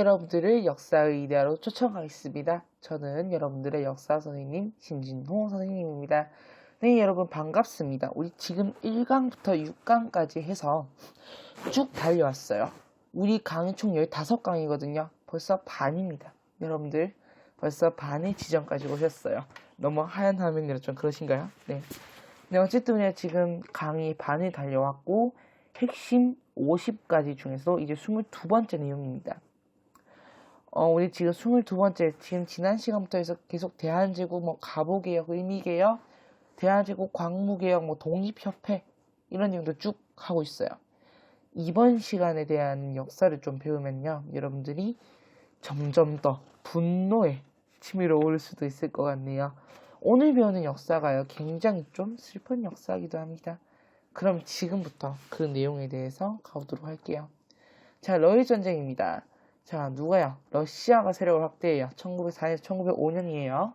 여러분들을 역사의 이데아로 초청하겠습니다. 저는 여러분들의 역사 선생님 신진호 선생님입니다. 네, 여러분 반갑습니다. 우리 지금 1강부터 6강까지 해서 쭉 달려왔어요. 우리 강의 총 15강이거든요. 벌써 반입니다. 여러분들 벌써 반의 지점까지 오셨어요. 너무 하얀 화면이라 좀 그러신가요? 네. 네, 어쨌든 지금 강의 반을 달려왔고 핵심 50가지 중에서 이제 22번째 내용입니다. 우리 지금 22번째, 지금 지난 시간부터 해서 계속 대한제국, 가보개혁, 의미개혁, 대한제국 광무개혁, 독립협회, 이런 내용도 쭉 하고 있어요. 이번 시간에 대한 역사를 좀 배우면요, 여러분들이 점점 더 분노에 치밀어 오를 수도 있을 것 같네요. 오늘 배우는 역사가요, 굉장히 좀 슬픈 역사이기도 합니다. 그럼 지금부터 그 내용에 대해서 가보도록 할게요. 자, 러일 전쟁입니다. 자, 누가요? 러시아가 세력을 확대해요. 1904년에서 1905년이에요.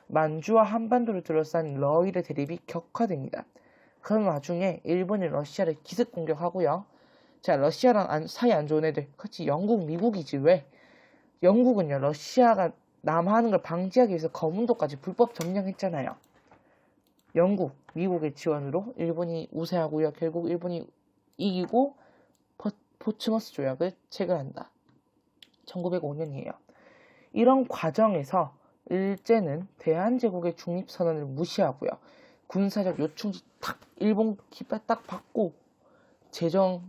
만주와 한반도를 둘러싼 러일의 대립이 격화됩니다. 그런 와중에 일본이 러시아를 기습 공격하고요. 자, 러시아랑 사이 안 좋은 애들, 그렇지, 영국, 미국이지. 왜? 영국은요, 러시아가 남하하는 걸 방지하기 위해서 거문도까지 불법 점령했잖아요. 영국, 미국의 지원으로 일본이 우세하고요. 결국 일본이 이기고 포츠머스 조약을 체결한다. 1905년이에요. 이런 과정에서 일제는 대한제국의 중립선언을 무시하고요. 군사적 요충지 일본 깃발 딱 받고 재정,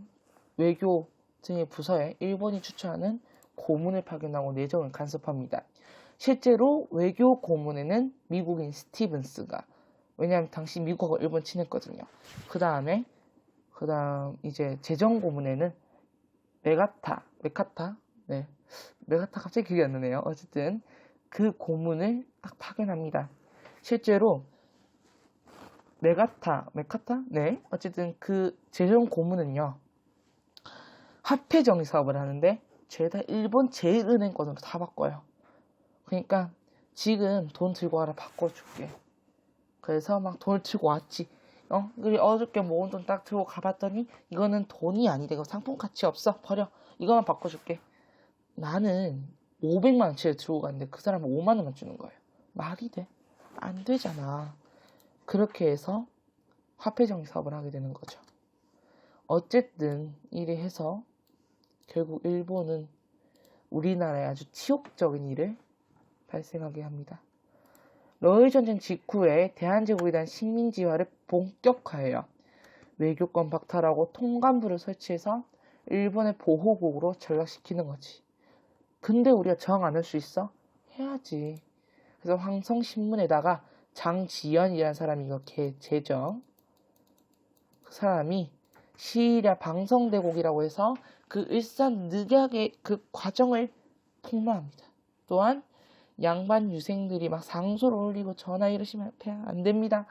외교 등의 부서에 일본이 추천하는 고문을 파견하고 내정을 간섭합니다. 실제로 외교 고문에는 미국인 스티븐스가, 왜냐하면 당시 미국하고 일본 친했거든요. 그 다음 이제 재정 고문에는 메카타 갑자기 기억이 안 나네요. 어쨌든 그 고문을 딱 파견합니다. 실제로 메카타? 네. 어쨌든 그 재정 고문은요, 화폐 정의 사업을 하는데 죄다 일본 제1은행권으로 다 바꿔요. 그러니까 지금 돈 들고 와라, 바꿔줄게. 그래서 막 돈을 들고 왔지. 그리고 어저께 모은 돈 딱 들고 가봤더니 이거는 돈이 아니다. 이거 상품 가치 없어. 버려. 이거만 바꿔줄게. 나는 500만 원치를 들고 갔는데 그 사람은 5만 원만 주는 거예요. 말이 돼? 안 되잖아. 그렇게 해서 화폐정의 사업을 하게 되는 거죠. 어쨌든 이래 해서 결국 일본은 우리나라에 아주 치욕적인 일을 발생하게 합니다. 러일 전쟁 직후에 대한제국에 대한 식민지화를 본격화해요. 외교권 박탈하고 통감부를 설치해서 일본의 보호국으로 전락시키는 거지. 근데 우리가 저항 안 할 수 있어? 해야지. 그래서 황성신문에다가 장지연이라는 사람이 이거 제정. 그 사람이 시리아 방성대국이라고 해서 그 일산늑약의 그 과정을 폭로합니다. 또한 양반 유생들이 막 상소를 올리고 전화 이러시면 안 됩니다.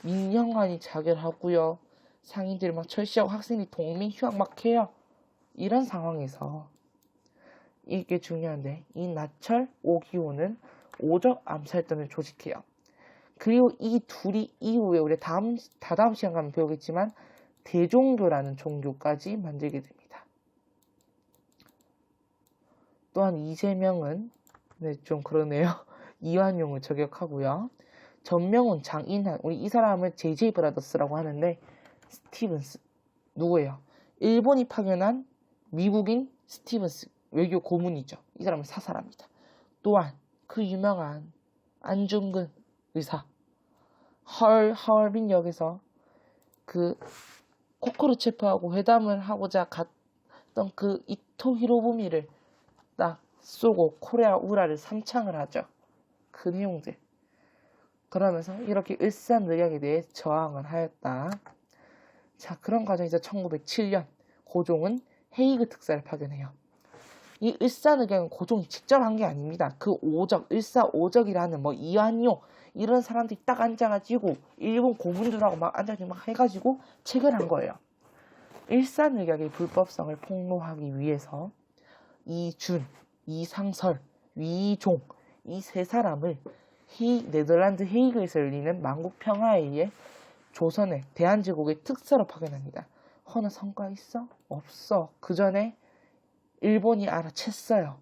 민영환이 자결하고요. 상인들이 막 철시하고 학생들이 동맹 휴학 막 해요. 이런 상황에서 이게 중요한데, 이 나철 오기호는 오적 암살단을 조직해요. 그리고 이 둘이 이후에 우리 다음 시간 가면 배우겠지만 대종교라는 종교까지 만들게 됩니다. 또한 이재명은 좀 그러네요. 이완용을 저격하고요. 전명훈, 장인환, 우리 이 사람을 JJ 브라더스라고 하는데 스티븐스 누구예요? 일본이 파견한 미국인 스티븐스 외교 고문이죠. 이 사람은 사살합니다. 또한 그 유명한 안중근 의사 하얼빈역에서 그 코크루체프하고 회담을 하고자 갔던 그 이토 히로부미를 딱 쏘고 코레아 우라를 삼창을 하죠. 그 내용들. 그러면서 이렇게 일산늑약에 대해 저항을 하였다. 자, 그런 과정에서 1907년 고종은 헤이그 특사를 파견해요. 이 일산늑약은 고종이 직접 한 게 아닙니다. 그 일사오적이라는 이완용 이런 사람들이 딱 앉아가지고 일본 고문들하고 막 앉아가지고 막 해가지고 체결한 거예요. 일산늑약의 불법성을 폭로하기 위해서 이준, 이상설, 위종 이 세 사람을 네덜란드 헤이그에서 열리는 만국평화회의에 조선의 대한제국의 특사로 파견합니다. 허나 성과 있어? 없어. 그 전에 일본이 알아챘어요.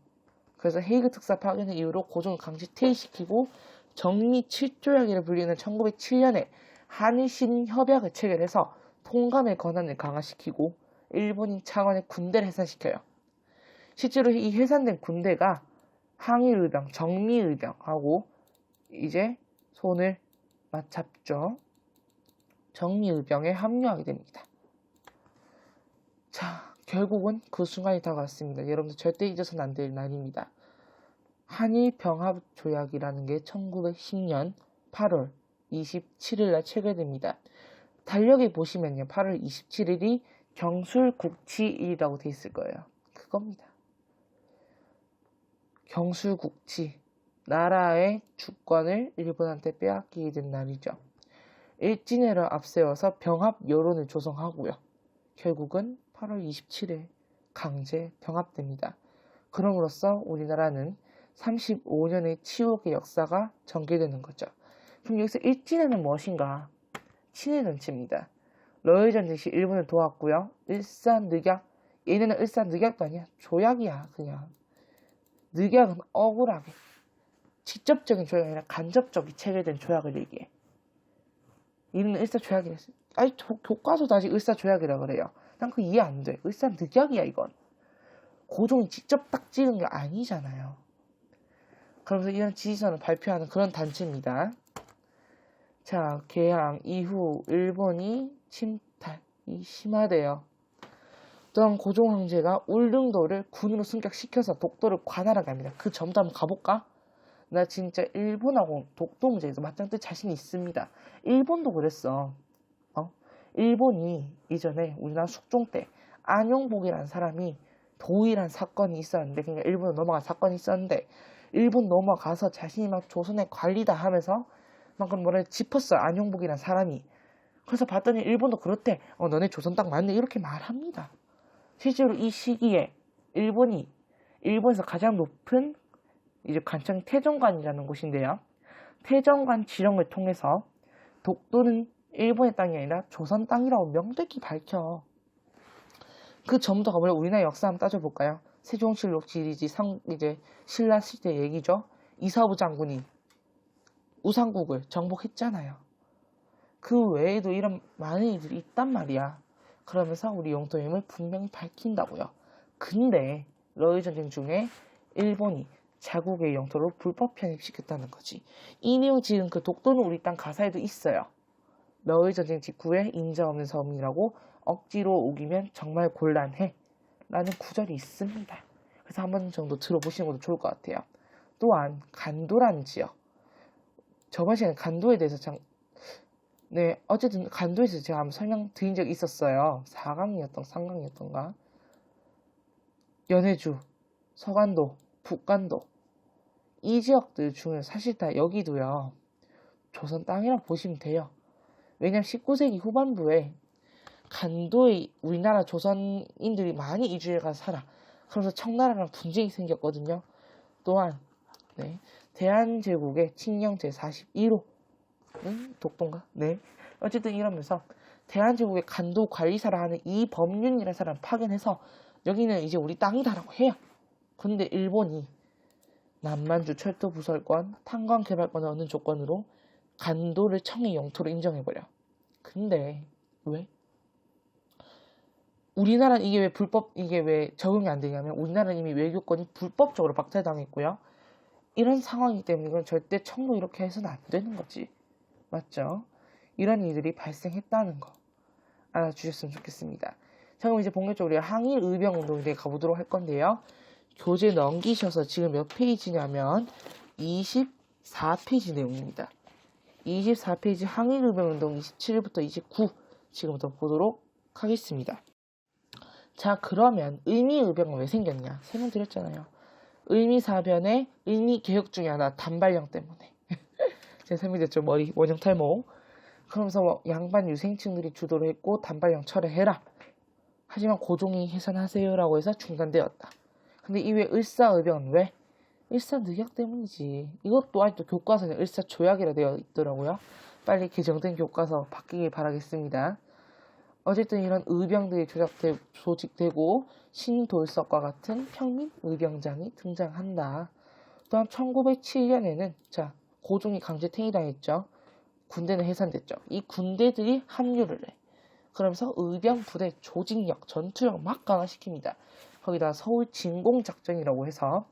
그래서 헤이그 특사 파견의 이후로 고종을 강제 퇴위시키고 정미 7조약이라 불리는 1907년에 한일 신협약을 체결해서 통감의 권한을 강화시키고 일본인 차관의 군대를 해산시켜요. 실제로 이 해산된 군대가 항일의병, 정미의병하고 이제 손을 맞잡죠. 정미의병에 합류하게 됩니다. 자, 결국은 그 순간이 다가왔습니다. 여러분들 절대 잊어서는 안 될 날입니다. 한일병합조약이라는 게 1910년 8월 27일 날 체결됩니다. 달력에 보시면요. 8월 27일이 경술국치일이라고 돼 있을 거예요. 그겁니다. 경술국치. 나라의 주권을 일본한테 빼앗기게 된 날이죠. 일진회를 앞세워서 병합 여론을 조성하고요. 결국은 8월 27일 강제 병합됩니다. 그럼으로써 우리나라는 35년의 치욕의 역사가 전개되는 거죠. 그럼 여기서 일진회는 무엇인가? 친일전체입니다. 러일전쟁 시 일본을 도왔고요. 일산늑약, 얘네는 일산늑약도 아니야. 조약이야 그냥. 늑약은 억울하게 직접적인 조약이 아니라 간접적이 체결된 조약을 얘기해. 이는 일사조약이랬어. 아니 교과서도 아직 일사조약이라 그래요. 난 그거 이해 안 돼. 일산늑약이야 이건. 고종이 직접 딱 찍은 게 아니잖아요. 그러면서 이런 지시선을 발표하는 그런 단체입니다. 자, 개항 이후 일본이 침탈이 심화돼요. 또한 고종 황제가 울릉도를 군으로 승격시켜서 독도를 관할하게 합니다. 그 점도 한번 가볼까? 나 진짜 일본하고 독도 문제에서 맞짱 뜰 자신이 있습니다. 일본도 그랬어. 일본이 이전에 우리나라 숙종 때 안용복이라는 사람이 도의란 사건이 있었는데, 그러니까 일본으로 넘어간 사건이 있었는데, 일본 넘어가서 자신이 막 조선의 관리다 하면서 막 그런 뭐라 짚었어요. 안용복이라는 사람이. 그래서 봤더니 일본도 그렇대. 너네 조선 딱 맞네. 이렇게 말합니다. 실제로 이 시기에 일본에서 가장 높은 이제 관청이 태정관이라는 곳인데요. 태정관 지령을 통해서 독도는 일본의 땅이 아니라 조선 땅이라고 명백히 밝혀. 그 전부터 가보려 우리나라 역사 한번 따져볼까요? 세종실록 지리지 이제 신라 시대 얘기죠. 이사부 장군이 우상국을 정복했잖아요. 그 외에도 이런 많은 일들이 있단 말이야. 그러면서 우리 영토임을 분명히 밝힌다고요. 근데 러일 전쟁 중에 일본이 자국의 영토로 불법 편입시켰다는 거지. 이 내용 지금 그 독도는 우리 땅 가사에도 있어요. 러일 전쟁 직후에 인자 없는 섬이라고 억지로 우기면 정말 곤란해 라는 구절이 있습니다. 그래서 한 번 정도 들어보시는 것도 좋을 것 같아요. 또한 간도라는 지역, 저번 시간에 간도에 대해서 어쨌든 간도에서 제가 한번 설명드린 적이 있었어요. 3강이었던가 연해주, 서간도, 북간도 이 지역들 중에 사실 다 여기도요 조선 땅이라고 보시면 돼요. 왜냐면 19세기 후반부에 간도에 우리나라 조선인들이 많이 이주해 가서 살아. 그러면서 청나라랑 분쟁이 생겼거든요. 또한 대한제국의 칙령 제41호 독도인가? 어쨌든 이러면서 대한제국의 간도 관리사라 하는 이범윤이라는 사람 파견해서 여기는 이제 우리 땅이다라고 해요. 근데 일본이 남만주 철도 부설권, 탄광 개발권을 얻는 조건으로 간도를 청의 영토로 인정해버려. 근데 왜? 우리나라는 이게 왜 적용이 안 되냐면 우리나라는 이미 외교권이 불법적으로 박탈당했고요. 이런 상황이기 때문에 이건 절대 청로 이렇게 해서는 안 되는 거지. 맞죠? 이런 일들이 발생했다는 거 알아주셨으면 좋겠습니다. 자, 그럼 이제 본격적으로 우리가 항일 의병 운동에 가보도록 할 건데요. 교재 넘기셔서 지금 몇 페이지냐면 24페이지 내용입니다. 24페이지 항일 의병 운동 27부터 29 지금부터 보도록 하겠습니다. 자, 그러면 의미의병은 왜 생겼냐? 설명드렸잖아요. 의미사변의 의미개혁 중에 하나 단발령 때문에. 제가 설명드렸죠. 머리 원형 탈모. 그러면서 양반 유생층들이 주도를 했고 단발령 철회해라. 하지만 고종이 해산하세요 라고 해서 중단되었다. 근데 이외 을사의병은 왜? 일사늑약 때문이지. 이것도 아직도 교과서는 일사조약이라 되어 있더라고요. 빨리 개정된 교과서 바뀌길 바라겠습니다. 어쨌든 이런 의병들이 조직되고 신돌석과 같은 평민 의병장이 등장한다. 또한 1907년에는 자 고종이 강제 퇴위당했죠. 군대는 해산됐죠. 이 군대들이 합류를 해. 그러면서 의병 부대 조직력, 전투력 막 강화시킵니다. 거기다 서울 진공작전이라고 해서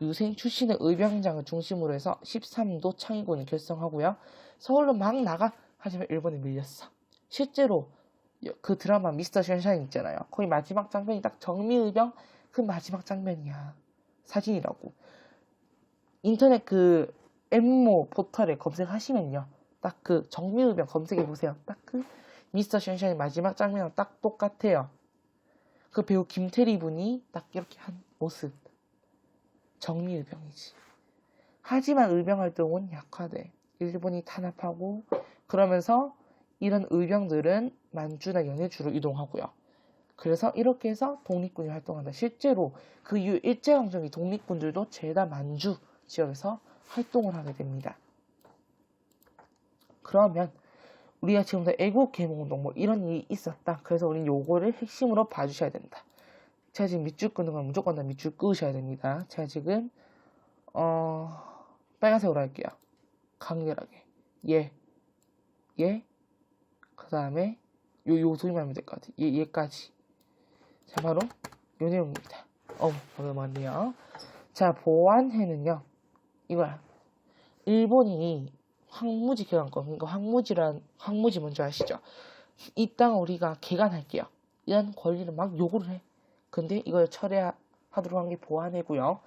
유생 출신의 의병장을 중심으로 해서 13도 창의군을 결성하고요. 서울로 막 나가. 하지만 일본에 밀렸어. 실제로 그 드라마 미스터 션샤인 있잖아요. 거기 마지막 장면이 딱 정미의병 그 마지막 장면이야. 사진이라고. 인터넷 그 엠모 포털에 검색하시면요. 딱 그 정미의병 검색해보세요. 딱 그 미스터 션샤인 마지막 장면이랑 딱 똑같아요. 그 배우 김태리 분이 딱 이렇게 한 모습. 정미의병이지. 하지만 의병 활동은 약화돼. 일본이 탄압하고 그러면서 이런 의병들은 만주나 연해주로 이동하고요. 그래서 이렇게 해서 독립군이 활동한다. 실제로 그 이후 일제강점기 독립군들도 죄다 만주 지역에서 활동을 하게 됩니다. 그러면 우리가 지금부터 애국 개몽운동 뭐 이런 일이 있었다. 그래서 우리는 요거를 핵심으로 봐주셔야 된다. 제가 지금 밑줄 끄는 건 무조건 다 밑줄 끄셔야 됩니다. 제가 지금 빨간색으로 할게요. 강렬하게. 그 다음에 요 소리만 하면 될 것 같아요. 얘까지. 자, 바로 요 내용입니다. 방금 왔네요. 자, 보안해는요. 이거야. 일본이 황무지 개간권, 그러니까 황무지 뭔지 아시죠? 이 땅 우리가 개간할게요. 이런 권리를 막 요구를 해. 근데 이걸 철회하도록 한 게 보안해고요.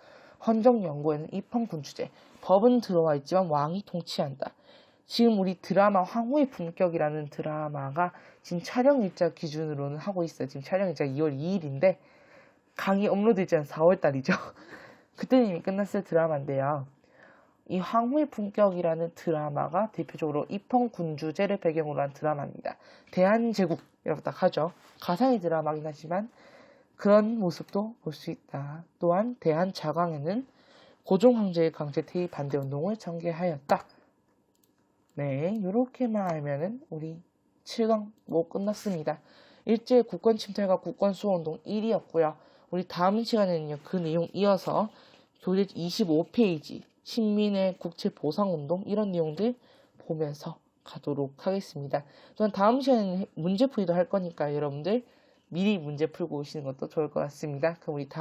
헌정연구에는 입헌군주제. 법은 들어와 있지만 왕이 통치한다. 지금 우리 드라마 황후의 품격이라는 드라마가 지금 촬영 일자 기준으로는 하고 있어요. 지금 촬영 일자가 2월 2일인데 강의 업로드 일자는 4월 달이죠. 그때는 이미 끝났을 드라마인데요. 이 황후의 품격이라는 드라마가 대표적으로 입헌군주제를 배경으로 한 드라마입니다. 대한제국 이라고 딱 하죠. 가상의 드라마긴 하지만 그런 모습도 볼 수 있다. 또한 대한자강에는 고종황제의 강제 퇴위 반대 운동을 전개하였다. 네, 이렇게만 알면은 우리 7강 뭐 끝났습니다. 일제 국권 침탈과 국권 수호 운동 1이었고요. 우리 다음 시간에는요, 그 내용 이어서 교재 25페이지 신민의 국채 보상 운동 이런 내용들 보면서 가도록 하겠습니다. 또한 다음 시간에는 문제풀이도 할 거니까 여러분들 미리 문제 풀고 오시는 것도 좋을 것 같습니다. 그럼 우리 다음